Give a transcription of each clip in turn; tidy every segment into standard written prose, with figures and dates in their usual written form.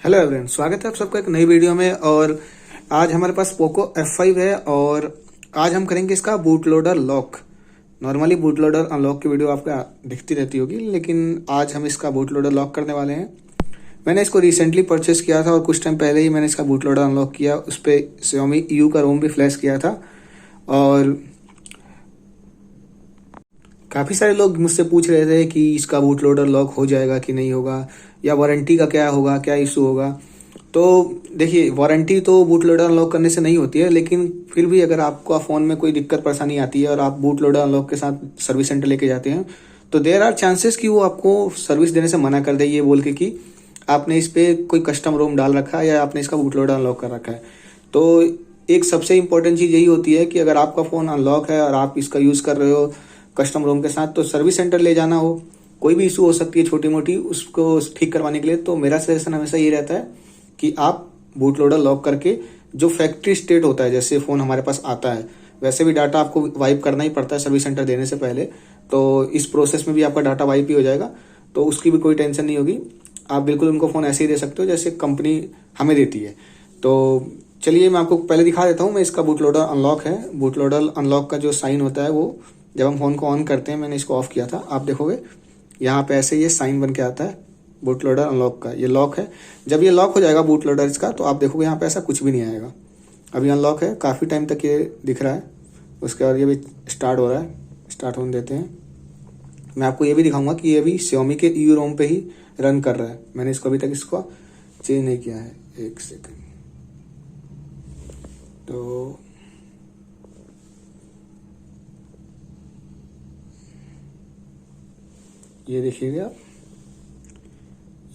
Hello everyone, स्वागत है आप सबका एक नई वीडियो में। और आज हमारे पास पोको F5 है और आज हम करेंगे इसका boot loader lock. Normally boot loader unlock की वीडियो आपको दिखती रहती होगी, लेकिन आज हम इसका बूट लोडर लॉक करने वाले हैं। मैंने इसको रिसेंटली परचेस किया था और कुछ टाइम पहले ही मैंने इसका बूट लोडर अनलॉक किया। उस पर Xiaomi EU का रोम भी फ्लैश किया था और काफ़ी सारे लोग मुझसे पूछ रहे थे कि इसका बूट लोडर लॉक हो जाएगा कि नहीं होगा, या वारंटी का क्या होगा, क्या इशू होगा। तो देखिए, वारंटी तो बूट लोडर अनलॉक करने से नहीं होती है, लेकिन फिर भी अगर आपका फ़ोन में कोई दिक्कत परेशानी आती है और आप बूट लोडर अनलॉक के साथ सर्विस सेंटर लेके जाते हैं, तो देयर आर चांसेस कि वो आपको सर्विस देने से मना कर दे, ये बोल के कि आपने इस पर कोई कस्टम रोम डाल रखा है या आपने इसका बूट लोडर अनलॉक कर रखा है। तो एक सबसे इंपॉर्टेंट चीज़ यही होती है कि अगर आपका फ़ोन अनलॉक है और आप इसका यूज़ कर रहे हो कस्टम रोम के साथ, तो सर्विस सेंटर ले जाना हो, कोई भी इशू हो सकती है छोटी मोटी, उसको ठीक करवाने के लिए तो मेरा सजेशन हमेशा ये रहता है कि आप बूट लोडर लॉक करके जो फैक्ट्री स्टेट होता है, जैसे फ़ोन हमारे पास आता है वैसे भी डाटा आपको वाइप करना ही पड़ता है सर्विस सेंटर देने से पहले। तो इस प्रोसेस में भी आपका डाटा वाइप ही हो जाएगा, तो उसकी भी कोई टेंशन नहीं होगी। आप बिल्कुल उनको फ़ोन ऐसे ही दे सकते हो जैसे कंपनी हमें देती है। तो चलिए मैं आपको पहले दिखा देता हूँ। मैं इसका बूट लोडर अनलॉक है, बूट लोडर अनलॉक का जो साइन होता है वो जब हम फ़ोन को ऑन करते हैं, मैंने इसको ऑफ किया था, आप देखोगे यहाँ पे ऐसे ये साइन बन के आता है बूट लोडर अनलॉक का। ये लॉक है। जब ये लॉक हो जाएगा बूट लोडर इसका, तो आप देखोगे यहाँ पे ऐसा कुछ भी नहीं आएगा। अभी अनलॉक है, काफ़ी टाइम तक ये दिख रहा है। उसके बाद ये भी स्टार्ट हो रहा है, स्टार्ट होने देते हैं। मैं आपको ये भी दिखाऊंगा कि ये भी Xiaomi के EU रोम पे ही रन कर रहा है। मैंने इसको अभी तक इसको चेंज नहीं किया है। एक सेकेंड। तो ये देखिएगा आप,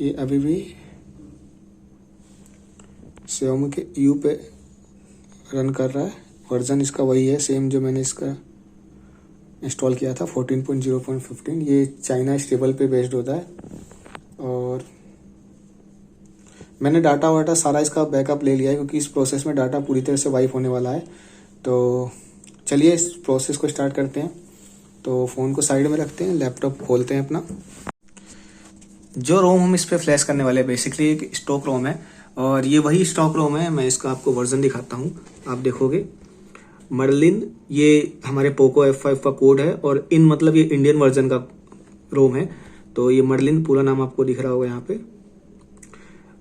ये अभी भी Xiaomi के EU पे रन कर रहा है। वर्जन इसका वही है सेम जो मैंने इसका इंस्टॉल किया था 14.0.15। ये चाइना स्टेबल पे बेस्ड होता है। और मैंने डाटा वाटा सारा इसका बैकअप ले लिया है, क्योंकि इस प्रोसेस में डाटा पूरी तरह से वाइप होने वाला है। तो चलिए इस प्रोसेस को स्टार्ट करते हैं। तो फ़ोन को साइड में रखते हैं, लैपटॉप खोलते हैं अपना। जो रोम हम इस पर फ्लैश करने वाले हैं बेसिकली एक स्टॉक रोम है, और ये वही स्टॉक रोम है। मैं इसका आपको वर्जन दिखाता हूँ, आप देखोगे मर्लिन, ये हमारे पोको F5 का कोड है, और इन मतलब ये इंडियन वर्जन का रोम है। तो ये मर्लिन पूरा नाम आपको दिख रहा होगा यहाँ पे,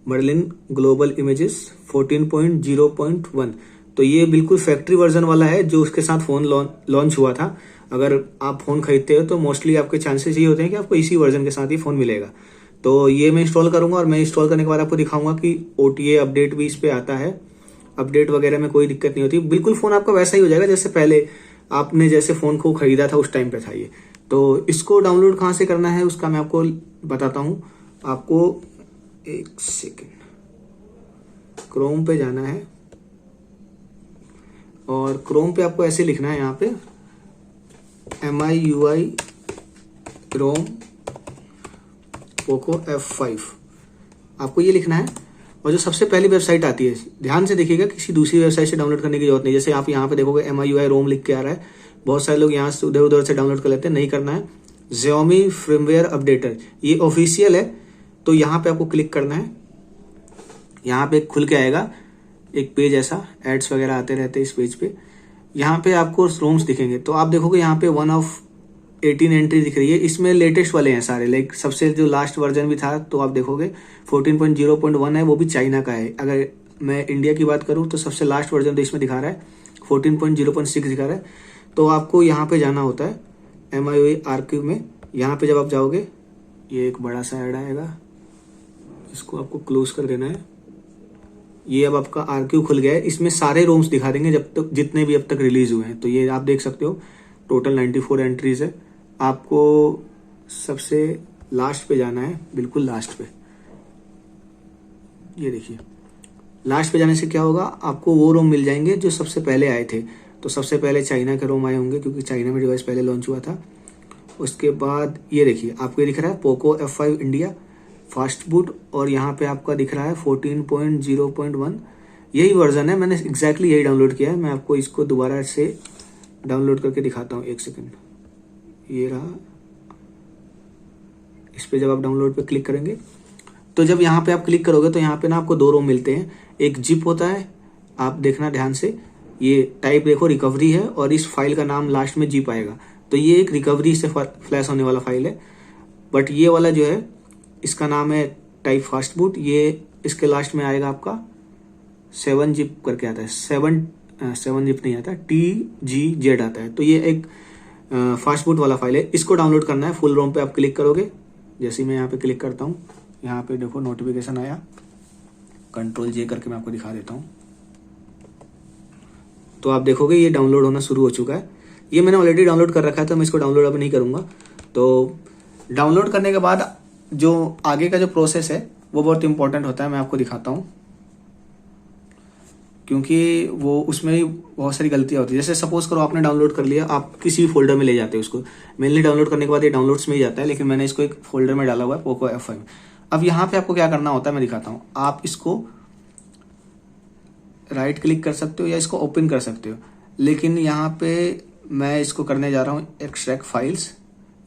मर्लिन ग्लोबल इमेजेस 14.0.1। तो ये बिल्कुल फैक्ट्री वर्जन वाला है जो उसके साथ फ़ोन लॉन्च हुआ था। अगर आप फ़ोन खरीदते हो तो मोस्टली आपके चांसेस ये होते हैं कि आपको इसी वर्जन के साथ ही फ़ोन मिलेगा। तो ये मैं इंस्टॉल करूंगा और मैं इंस्टॉल करने के बाद आपको दिखाऊंगा कि OTA अपडेट भी इस पर आता है। अपडेट वगैरह में कोई दिक्कत नहीं होती, बिल्कुल फ़ोन आपका वैसा ही हो जाएगा जैसे पहले आपने जैसे फ़ोन को खरीदा था उस टाइम पे था ये। तो इसको डाउनलोड कहाँ से करना है उसका मैं आपको बताता हूँ। आपको एक सेकेंड, क्रोम पे जाना है और क्रोम पे आपको ऐसे लिखना है यहाँ पे MIUI रोम पोको F5, आपको ये लिखना है। और जो सबसे पहली वेबसाइट आती है, ध्यान से देखिएगा, किसी दूसरी वेबसाइट से डाउनलोड करने की जरूरत नहीं। जैसे आप यहाँ पे देखोगे MIUI रोम लिख के आ रहा है, बहुत सारे लोग यहाँ से उधर उधर से डाउनलोड कर लेते हैं, नहीं करना है। Xiaomi फर्मवेयर अपडेटर, ये ऑफिशियल है। तो यहाँ पे आपको क्लिक करना है। यहाँ पे खुल के आएगा एक पेज, ऐसा एड्स वगैरह आते रहते हैं इस पेज पे। यहाँ पे आपको रोम्स दिखेंगे, तो आप देखोगे यहाँ पे 1 of 18 एंट्री दिख रही है। इसमें लेटेस्ट वाले हैं सारे, लाइक सबसे जो लास्ट वर्जन भी था तो आप देखोगे 14.0.1 है, वो भी चाइना का है। अगर मैं इंडिया की बात करूँ तो सबसे लास्ट वर्जन तो इसमें दिखा रहा है 14.0.6 दिखा रहा है। तो आपको यहाँ पे जाना होता है MIUI आर्काइव में। यहाँ पे जब आप जाओगे ये एक बड़ा सा ऐड आएगा, इसको आपको क्लोज कर देना है। ये अब आपका आर्काइव खुल गया है, इसमें सारे रोम्स दिखा देंगे जब तक जितने भी अब तक रिलीज हुए हैं। तो ये आप देख सकते हो टोटल 94 एंट्रीज है। आपको सबसे लास्ट पे जाना है, बिल्कुल लास्ट पे। ये देखिए, लास्ट पे जाने से क्या होगा, आपको वो रोम मिल जाएंगे जो सबसे पहले आए थे। तो सबसे पहले चाइना के रोम आए होंगे, क्योंकि चाइना में डिवाइस पहले लॉन्च हुआ था। उसके बाद ये देखिए, आपको ये दिख रहा है Poco F5 India fast boot, और यहाँ पे आपका दिख रहा है 14.0.1। यही वर्जन है, मैंने एग्जैक्टली यही डाउनलोड किया है। मैं आपको इसको दोबारा से डाउनलोड करके दिखाता हूँ, एक सेकंड। ये रहा, पे जब आप डाउनलोड पे क्लिक करेंगे तो जब यहाँ पे आप क्लिक करोगे तो यहाँ पे ना आपको 2 रोम मिलते हैं। एक जिप होता है, आप देखना ध्यान से, ये टाइप देखो रिकवरी है और इस फाइल का नाम लास्ट में जिप आएगा, तो ये एक रिकवरी से फ्लैश होने वाला फाइल है। बट ये वाला जो है इसका नाम है टाइप फास्ट बूट, ये इसके लास्ट में आएगा आपका 7 जिप करके आता है, 7 जिप नहीं आता, TGZ आता है। तो ये एक फास्ट बूट वाला फाइल है, इसको डाउनलोड करना है। फुल रोम पे आप क्लिक करोगे, जैसे मैं यहाँ पे क्लिक करता हूँ, यहाँ पे देखो नोटिफिकेशन आया, Ctrl+J करके मैं आपको दिखा देता हूँ। तो आप देखोगे ये डाउनलोड होना शुरू हो चुका है। ये मैंने ऑलरेडी डाउनलोड कर रखा है तो मैं इसको डाउनलोड अब नहीं करूँगा। तो डाउनलोड करने के बाद जो आगे का जो प्रोसेस है वो बहुत इंपॉर्टेंट होता है, मैं आपको दिखाता हूँ, क्योंकि वो उसमें भी बहुत सारी गलतियाँ होती है। जैसे सपोज करो आपने डाउनलोड कर लिया, आप किसी भी फोल्डर में ले जाते हो उसको, मेनली डाउनलोड करने के बाद ये डाउनलोड्स में ही जाता है, लेकिन मैंने इसको एक फोल्डर में डाला हुआ है, पोको F5। अब यहाँ पे आपको क्या करना होता है मैं दिखाता हूँ। आप इसको राइट क्लिक कर सकते हो या इसको ओपन कर सकते हो, लेकिन यहाँ पे मैं इसको करने जा रहा हूँ एक्सट्रैक्ट फाइल्स।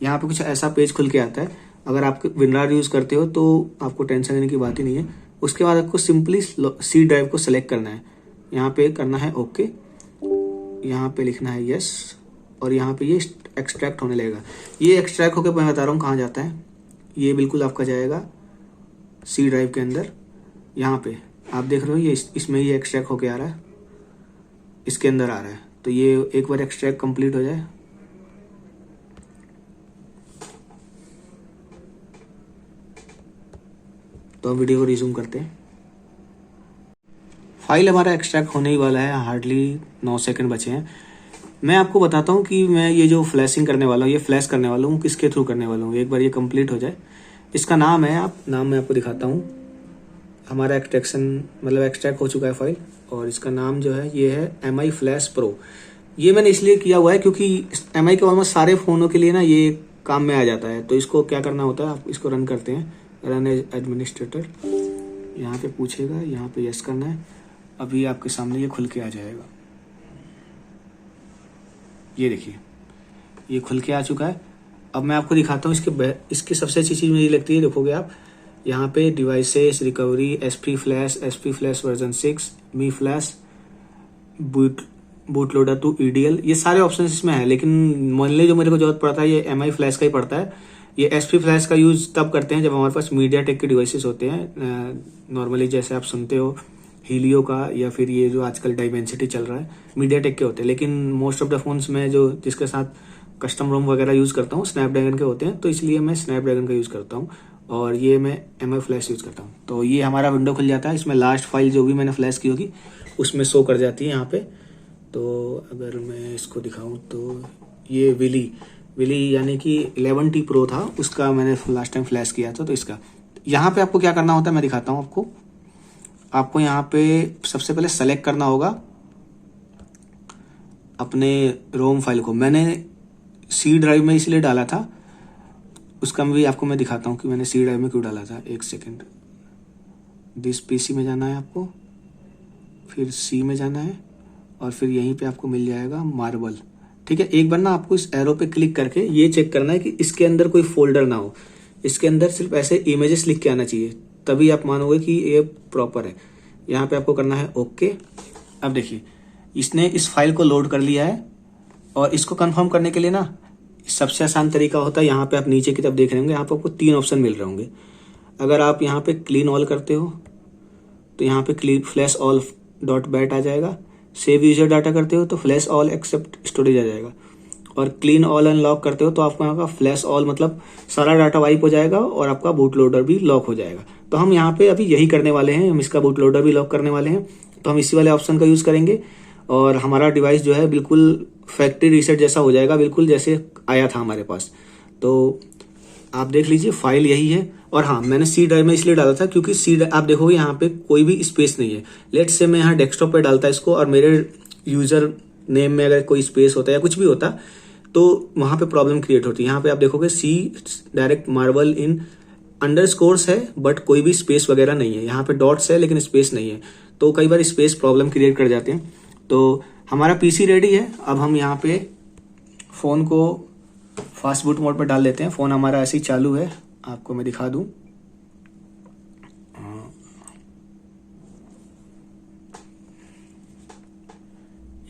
यहाँ पे कुछ ऐसा पेज खुल के आता है। अगर आप WinRAR यूज़ करते हो तो आपको टेंशन लेने की बात ही नहीं है। उसके बाद आपको सिंपली सी ड्राइव को सेलेक्ट करना है, यहाँ पे करना है ओके, यहाँ पे लिखना है यस, और यहाँ पे ये एक्सट्रैक्ट होने लगेगा। ये एक्सट्रैक्ट होकर मैं बता रहा हूँ कहाँ जाता है, ये बिल्कुल आपका जाएगा सी ड्राइव के अंदर। यहाँ पे आप देख रहे हो ये इसमें ये एक्सट्रैक्ट होके आ रहा है, इसके अंदर आ रहा है। तो ये एक बार एक्सट्रैक्ट कंप्लीट हो जाए, तो हम वीडियो को रिज्यूम करते हैं। फाइल हमारा एक्सट्रैक्ट होने ही वाला है, हार्डली 9 सेकंड बचे हैं। मैं आपको बताता हूँ कि मैं ये जो फ्लैशिंग करने वाला हूँ, ये फ्लैश करने वाला हूँ, किसके थ्रू करने वाला हूँ। एक बार ये कंप्लीट हो जाए, इसका नाम है, नाम मैं आपको दिखाता हूँ। हमारा एक्सट्रैक्ट हो चुका है फाइल, और इसका नाम जो है ये है MI Flash Pro। ये मैंने इसलिए किया हुआ है क्योंकि MI के ऑलमोस्ट सारे फ़ोनों के लिए ना ये काम में आ जाता है। तो इसको क्या करना होता है, आप इसको रन करते हैं, रन एज एडमिनिस्ट्रेटर, यहाँ पे पूछेगा, यहाँ पे यस करना है। अभी आपके सामने ये खुल के आ जाएगा, ये देखिए ये खुल के आ चुका है। अब मैं आपको दिखाता हूँ इसकी सबसे अच्छी चीज़ मुझे ये लगती है, देखोगे आप यहाँ पे devices, recovery, SP Flash version 6, Mi flash, boot loader to EDL, ये सारे ऑप्शन इसमें हैं। लेकिन मेनली जो मेरे को जरूरत पड़ता है ये MI Flash का ही पड़ता है। ये SP Flash का यूज़ तब करते हैं जब हमारे पास MediaTek के डिवाइसेस होते हैं, नॉर्मली जैसे आप सुनते हो हीलियो का, या फिर ये जो आजकल डाइमेंसिटी चल रहा है, MediaTek के होते हैं। लेकिन मोस्ट ऑफ द फोन्स में जो जिसके साथ कस्टम रोम वगैरह यूज़ करता हूँ स्नैपड्रैगन के होते हैं, तो इसलिए मैं स्नैपड्रैगन का यूज़ करता हूँ, और ये मैं MI Flash यूज़ करता हूँ। तो ये हमारा विंडो खुल जाता है, इसमें लास्ट फाइल जो भी मैंने फ्लैश की होगी उसमें शो कर जाती है यहाँ पे। तो अगर मैं इसको दिखाऊँ तो ये विली यानी कि 11T Pro था, उसका मैंने लास्ट टाइम फ्लैश किया था। तो इसका यहाँ पे आपको क्या करना होता है मैं दिखाता हूँ आपको यहाँ पे सबसे पहले सेलेक्ट करना होगा अपने रोम फाइल को। मैंने सी ड्राइव में इसलिए डाला था, उसका भी आपको मैं दिखाता हूँ कि मैंने सी ड्राइव में क्यों डाला था। एक सेकेंड, दिस PC में जाना है आपको, फिर C में जाना है, और फिर यहीं पे आपको मिल जाएगा मार्बल। ठीक है, एक बार ना आपको इस एरो पे क्लिक करके ये चेक करना है कि इसके अंदर कोई फोल्डर ना हो, इसके अंदर सिर्फ ऐसे इमेजेस लिख के आना चाहिए, तभी आप मानोगे कि ये प्रॉपर है। यहाँ पे आपको करना है ओके। अब देखिए इसने इस फाइल को लोड कर लिया है, और इसको कंफर्म करने के लिए ना सबसे आसान तरीका होता है, यहाँ पे आप नीचे की तरफ देख रहे होंगे, यहाँ पे आपको 3 ऑप्शन मिल रहे होंगे। अगर आप यहाँ पे क्लीन ऑल करते हो तो यहाँ पे क्लीन फ्लैश ऑल .bat आ जाएगा। सेव यूजर डाटा करते हो तो फ्लैश ऑल एक्सेप्ट स्टोरेज आ जाएगा, और क्लीन ऑल एंड लॉक करते हो तो आपको यहाँ का फ्लैश ऑल मतलब सारा डाटा वाइप हो जाएगा, और आपका बूट लोडर भी लॉक हो जाएगा। तो हम यहाँ पे अभी यही करने वाले हैं, हम इसका बूट लोडर भी लॉक करने वाले हैं। तो हम इसी वाले ऑप्शन का यूज़ करेंगे, और हमारा डिवाइस जो है बिल्कुल फैक्ट्री रीसेट जैसा हो जाएगा, बिल्कुल जैसे आया था हमारे पास। तो आप देख लीजिए फाइल यही है। और हाँ, मैंने सी ड्राइव में इसलिए डाला था क्योंकि आप देखोगे यहाँ पे कोई भी स्पेस नहीं है। लेट्स से मैं यहाँ डेस्कटॉप पे डालता इसको, और मेरे यूजर नेम में अगर कोई स्पेस होता या कुछ भी होता तो वहाँ पे प्रॉब्लम क्रिएट होती है। यहाँ पे आप देखोगे C डायरेक्ट मार्बल इन अंडरस्कोर्स है, बट कोई भी स्पेस वगैरह नहीं है। यहाँ पे डॉट्स है लेकिन स्पेस नहीं है, तो कई बार स्पेस प्रॉब्लम क्रिएट कर जाते हैं। तो हमारा PC रेडी है। अब हम यहाँ पे फ़ोन को फास्ट बूट मोड पर डाल लेते हैं। फ़ोन हमारा ऐसे ही चालू है, आपको मैं दिखा दूं।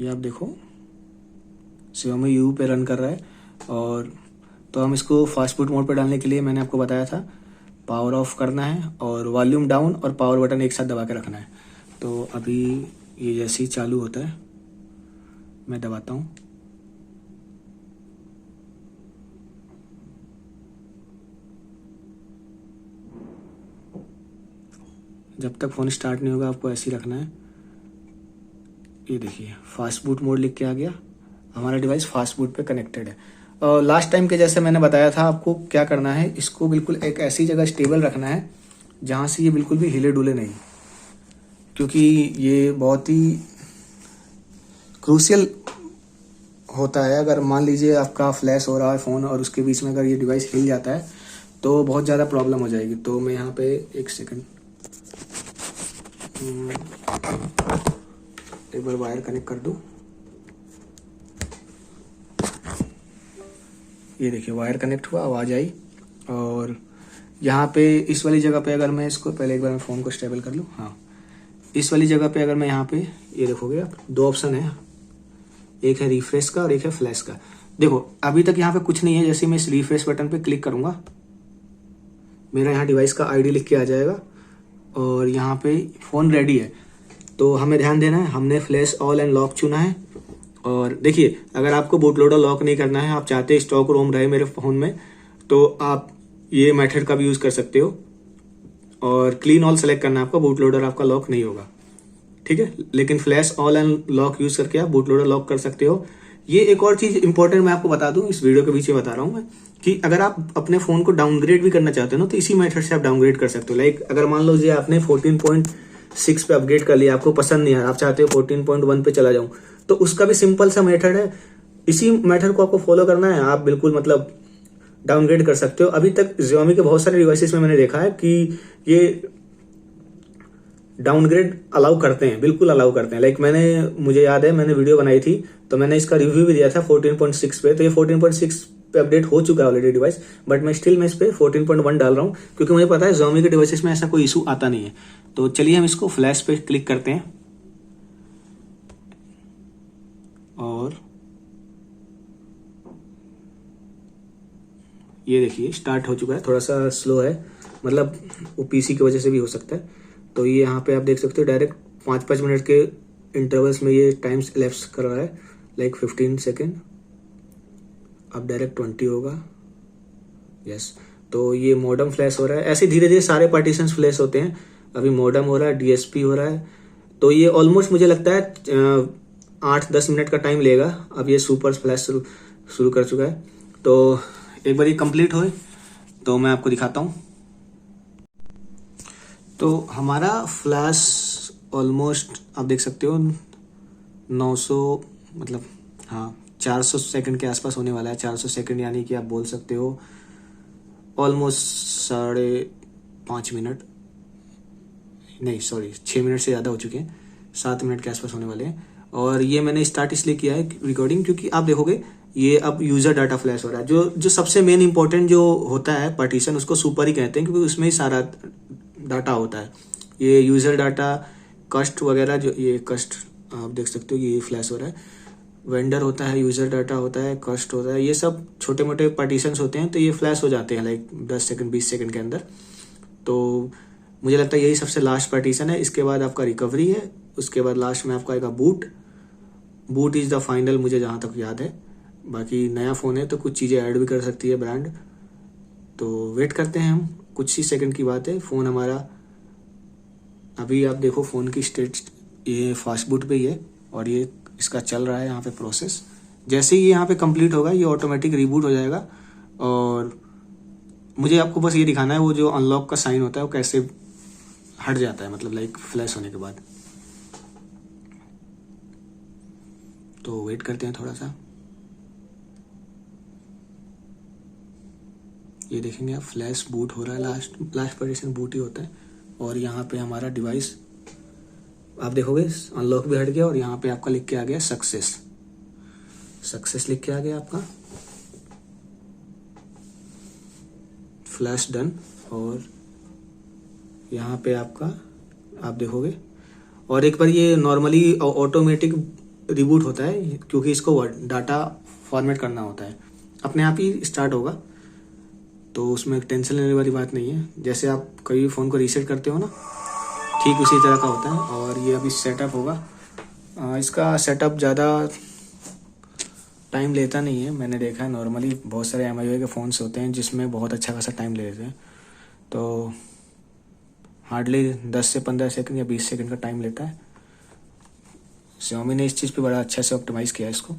ये आप देखो Xiaomi U पे रन कर रहा है। और तो हम इसको फास्ट बूट मोड पे डालने के लिए मैंने आपको बताया था पावर ऑफ करना है और वॉल्यूम डाउन और पावर बटन एक साथ दबा के रखना है। तो अभी ये जैसे ही चालू होता है मैं दबाता हूँ। जब तक फ़ोन स्टार्ट नहीं होगा आपको ऐसे ही रखना है। ये देखिए फास्ट बूट मोड लिख के आ गया, हमारा डिवाइस फास्ट बूट पे कनेक्टेड है। और लास्ट टाइम के जैसे मैंने बताया था आपको क्या करना है, इसको बिल्कुल एक ऐसी जगह स्टेबल रखना है जहाँ से ये बिल्कुल भी हिले डुले नहीं, क्योंकि ये बहुत ही क्रूशियल होता है। अगर मान लीजिए आपका फ्लैश हो रहा है फ़ोन और उसके बीच में अगर ये डिवाइस हिल जाता है तो बहुत ज़्यादा प्रॉब्लम हो जाएगी। तो मैं यहाँ पे एक सेकंड एक बार वायर कनेक्ट कर दूं। ये देखिए वायर कनेक्ट हुआ, आवाज़ आई। और यहाँ पे इस वाली जगह पे अगर मैं इसको पहले एक बार मैं फ़ोन को स्टेबल कर लूँ। हाँ, इस वाली जगह पे अगर मैं यहाँ पे ये देखोगे आप दो ऑप्शन है, एक है रिफ्रेश का और एक है फ्लैश का। देखो अभी तक यहाँ पे कुछ नहीं है, जैसे मैं इस रिफ्रेश बटन पे क्लिक करूँगा मेरा यहाँ डिवाइस का आईडी लिख के आ जाएगा और यहाँ पे फ़ोन रेडी है। तो हमें ध्यान देना है, हमने फ्लैश ऑल एंड लॉक चुना है। और देखिए अगर आपको बूट लोडर लॉक नहीं करना है, आप चाहते स्टॉक रोम रहे मेरे फ़ोन में, तो आप ये मेथड का भी यूज़ कर सकते हो। और क्लीन ऑल सेलेक्ट करना है आपका, बूट लोडर आपका लॉक नहीं होगा, ठीक है। लेकिन flash all and lock use करके आप बूट लोडर लॉक कर सकते हो। ये एक और चीज़ इंपॉर्टेंट मैं आपको बता दूं, इस वीडियो के पीछे बता रहा हूँ मैं, कि अगर आप अपने फ़ोन को डाउनग्रेड भी करना चाहते हो ना, तो इसी मेथड से आप डाउनग्रेड कर सकते हो। लाइक अगर मान लो जी आपने 14.6 पे अपग्रेड कर लिया, आपको पसंद नहीं है, आप चाहते हो 14.1 पे चला जाऊं, तो उसका भी सिंपल सा मेथड है। इसी मेथड को आपको फॉलो करना है, आप बिल्कुल मतलब डाउनग्रेड कर सकते हो। अभी तक Xiaomi के बहुत सारे डिवाइसेस में मैंने देखा है कि ये डाउनग्रेड अलाउ करते हैं, बिल्कुल अलाउ करते हैं। लाइक मुझे याद है मैंने वीडियो बनाई थी तो मैंने इसका रिव्यू भी दिया था 14.6 पे। तो ये 14.6 पे अपडेट हो चुका है ऑलरेडी डिवाइस, बट मैं स्टिल मैं इस पे 14.1 डाल रहा हूँ क्योंकि मुझे पता है Xiaomi के डिवाइसेस में ऐसा कोई इशू आता नहीं है। तो चलिए हम इसको फ्लैश पे क्लिक करते हैं और ये देखिए स्टार्ट हो चुका है। थोड़ा सा स्लो है, मतलब वो पीसी की वजह से भी हो सकता है। तो ये यहाँ पे आप देख सकते हो डायरेक्ट 5-5 मिनट के इंटरवल्स में ये टाइम्स एलेप्स कर रहा है, लाइक 15 सेकेंड। अब डायरेक्ट 20 होगा, यस। तो ये मॉडम फ्लैश हो रहा है। ऐसे धीरे धीरे सारे पार्टीशंस फ्लैश होते हैं। अभी मॉडम हो रहा है, डीएसपी हो रहा है। तो ये ऑलमोस्ट मुझे लगता है 8-10 मिनट का टाइम लेगा। अब ये सुपर फ्लैश शुरू कर चुका है। तो एक बार ये कंप्लीट होए तो मैं आपको दिखाता हूँ। तो हमारा फ्लैश ऑलमोस्ट आप देख सकते हो 900 मतलब हाँ 400 सेकंड के आसपास होने वाला है। 400 सेकंड यानी कि आप बोल सकते हो ऑलमोस्ट 5.5 मिनट, नहीं सॉरी 6 मिनट से ज़्यादा हो चुके हैं, 7 मिनट के आसपास होने वाले हैं। और ये मैंने स्टार्ट इसलिए किया है रिकॉर्डिंग क्योंकि आप देखोगे ये अब यूज़र डाटा फ्लैश हो रहा है। जो सबसे मेन इंपॉर्टेंट जो होता है पार्टीशन, उसको सुपर ही कहते हैं क्योंकि उसमें ही सारा डाटा होता है। ये यूज़र डाटा, कस्ट वगैरह, जो ये कस्ट आप देख सकते हो ये फ्लैश हो रहा है। वेंडर होता है, यूज़र डाटा होता है, कस्ट होता है, ये सब छोटे मोटे पार्टीशंस होते हैं। तो ये फ्लैश हो जाते हैं लाइक 10 सेकंड 20 सेकंड के अंदर। तो मुझे लगता है यही सबसे लास्ट पार्टीशन है। इसके बाद आपका रिकवरी है, उसके बाद लास्ट में आपका आएगा बूट इज़ द फाइनल, मुझे जहाँ तक याद है। बाकी नया फ़ोन है तो कुछ चीज़ें ऐड भी कर सकती है ब्रांड। तो वेट करते हैं हम, कुछ ही सेकंड की बात है। फ़ोन हमारा अभी आप देखो फ़ोन की स्टेट ये फास्ट बूट पे ही है और ये इसका चल रहा है यहाँ पे प्रोसेस। जैसे ही यहाँ पे कंप्लीट होगा ये ऑटोमेटिक रिबूट हो जाएगा। और मुझे आपको बस ये दिखाना है वो जो अनलॉक का साइन होता है वो कैसे हट जाता है, मतलब लाइक फ्लैश होने के बाद। तो वेट करते हैं थोड़ा सा। ये देखेंगे आप फ्लैश बूट हो रहा है, लास्ट पार्टीशन बूट ही होता है। और यहाँ पे हमारा डिवाइस आप देखोगे अनलॉक भी हट गया और यहाँ पे आपका लिख के आ गया सक्सेस लिख के आ गया आपका। फ्लैश डन, और यहाँ पे आपका आप देखोगे, और एक बार ये नॉर्मली ऑटोमेटिक रिबूट होता है क्योंकि इसको डाटा फॉर्मेट करना होता है, अपने आप ही स्टार्ट होगा, तो उसमें टेंशन लेने वाली बात नहीं है। जैसे आप कभी भी फ़ोन को रीसेट करते हो ना, ठीक उसी तरह का होता है। और ये अभी सेटअप होगा। इसका सेटअप ज़्यादा टाइम लेता नहीं है, मैंने देखा है नॉर्मली बहुत सारे MIUI के फ़ोन्स होते हैं जिसमें बहुत अच्छा खासा टाइम ले लेते हैं, तो हार्डली 10 से 15 सेकंड या 20 सेकंड का टाइम लेता है। Xiaomi ने इस चीज़ पे बड़ा अच्छा से ऑप्टिमाइज़ किया है इसको।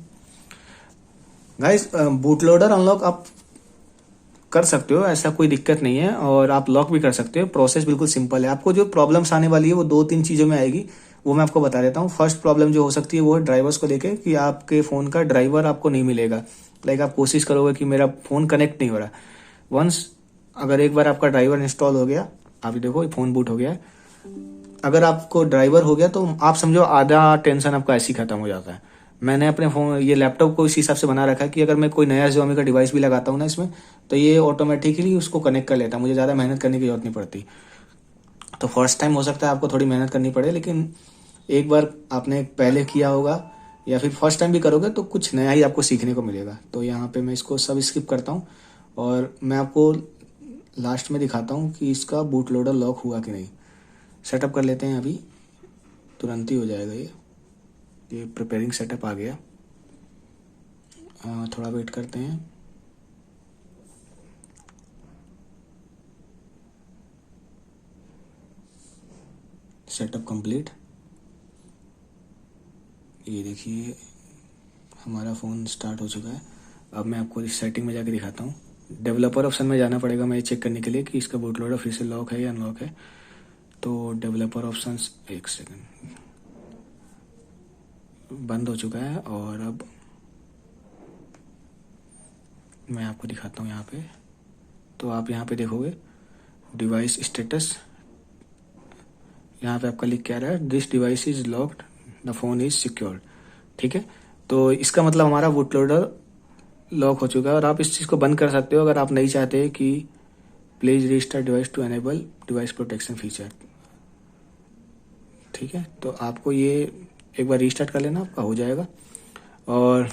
गाइस, बूट लोडर अनलॉक आप कर सकते हो, ऐसा कोई दिक्कत नहीं है, और आप लॉक भी कर सकते हो। प्रोसेस बिल्कुल सिंपल है। आपको जो प्रॉब्लम्स आने वाली है वो 2-3 चीज़ों में आएगी, वो मैं आपको बता देता हूँ। फर्स्ट प्रॉब्लम जो हो सकती है वो है ड्राइवर्स को लेके, कि आपके फ़ोन का ड्राइवर आपको नहीं मिलेगा। लाइक आप कोशिश करोगे कि मेरा फ़ोन कनेक्ट नहीं हो रहा। वंस अगर एक बार आपका ड्राइवर इंस्टॉल हो गया, आप देखो फ़ोन बूट हो गया है, अगर आपको ड्राइवर हो गया तो आप समझो आधा टेंशन आपका ऐसे ही खत्म हो जाता है। मैंने अपने फ़ोन ये लैपटॉप को इस हिसाब से बना रखा है कि अगर मैं कोई नया Xiaomi का डिवाइस भी लगाता हूँ ना इसमें, तो ये ऑटोमेटिकली उसको कनेक्ट कर लेता है, मुझे ज़्यादा मेहनत करने की जरूरत नहीं पड़ती। तो फर्स्ट टाइम हो सकता है आपको थोड़ी मेहनत करनी पड़े, लेकिन एक बार आपने पहले किया होगा या फिर फर्स्ट टाइम भी करोगे तो कुछ नया ही आपको सीखने को मिलेगा। तो यहाँ पे मैं इसको सब स्किप करता हूँ और मैं आपको लास्ट में दिखाता हूँ कि इसका बूट लोडर लॉक हुआ कि नहीं। सेटअप कर लेते हैं, अभी तुरंत ही हो जाएगा ये प्रिपेयरिंग सेटअप आ गया। थोड़ा वेट करते हैं। Setup complete. ये देखिए हमारा फ़ोन स्टार्ट हो चुका है। अब मैं आपको इस सेटिंग में जाके दिखाता हूँ। डेवलपर ऑप्शन में जाना पड़ेगा मैं ये चेक करने के लिए कि इसका बूट लोडर फिर से लॉक है या अनलॉक है। तो डेवलपर ऑप्शंस, एक सेकंड, बंद हो चुका है और अब मैं आपको दिखाता हूँ यहाँ पे। तो आप यहाँ पे देखोगे डिवाइस स्टेटस, यहाँ पे आपका लिख क्या रहा है, this device is locked, the phone is secured. ठीक है, तो इसका मतलब हमारा बूट लोडर लॉक हो चुका है और आप इस चीज़ को बंद कर सकते हो अगर आप नहीं चाहते कि please restart device to enable device protection feature. ठीक है, तो आपको ये एक बार रीस्टार्ट कर लेना, आपका हो जाएगा। और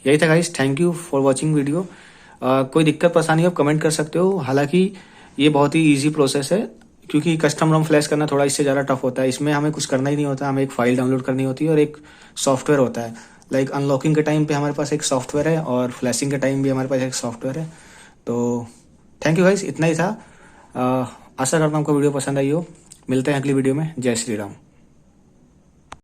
यही था guys, thank you for watching video. कोई दिक्कत परेशानी आप कमेंट कर सकते हो। हालांकि ये बहुत ही इजी प्रोसेस है, क्योंकि कस्टम रोम फ्लैश करना थोड़ा इससे ज़्यादा टफ होता है। इसमें हमें कुछ करना ही नहीं होता, हमें एक फाइल डाउनलोड करनी होती है और एक सॉफ्टवेयर होता है। लाइक अनलॉकिंग के टाइम पे हमारे पास एक सॉफ्टवेयर है और फ्लैशिंग के टाइम भी हमारे पास एक सॉफ्टवेयर है। तो थैंक यू गाइस, इतना ही था। आशा करता हूँ आपको वीडियो पसंद आई हो। मिलते हैं अगली वीडियो में। जय श्री राम।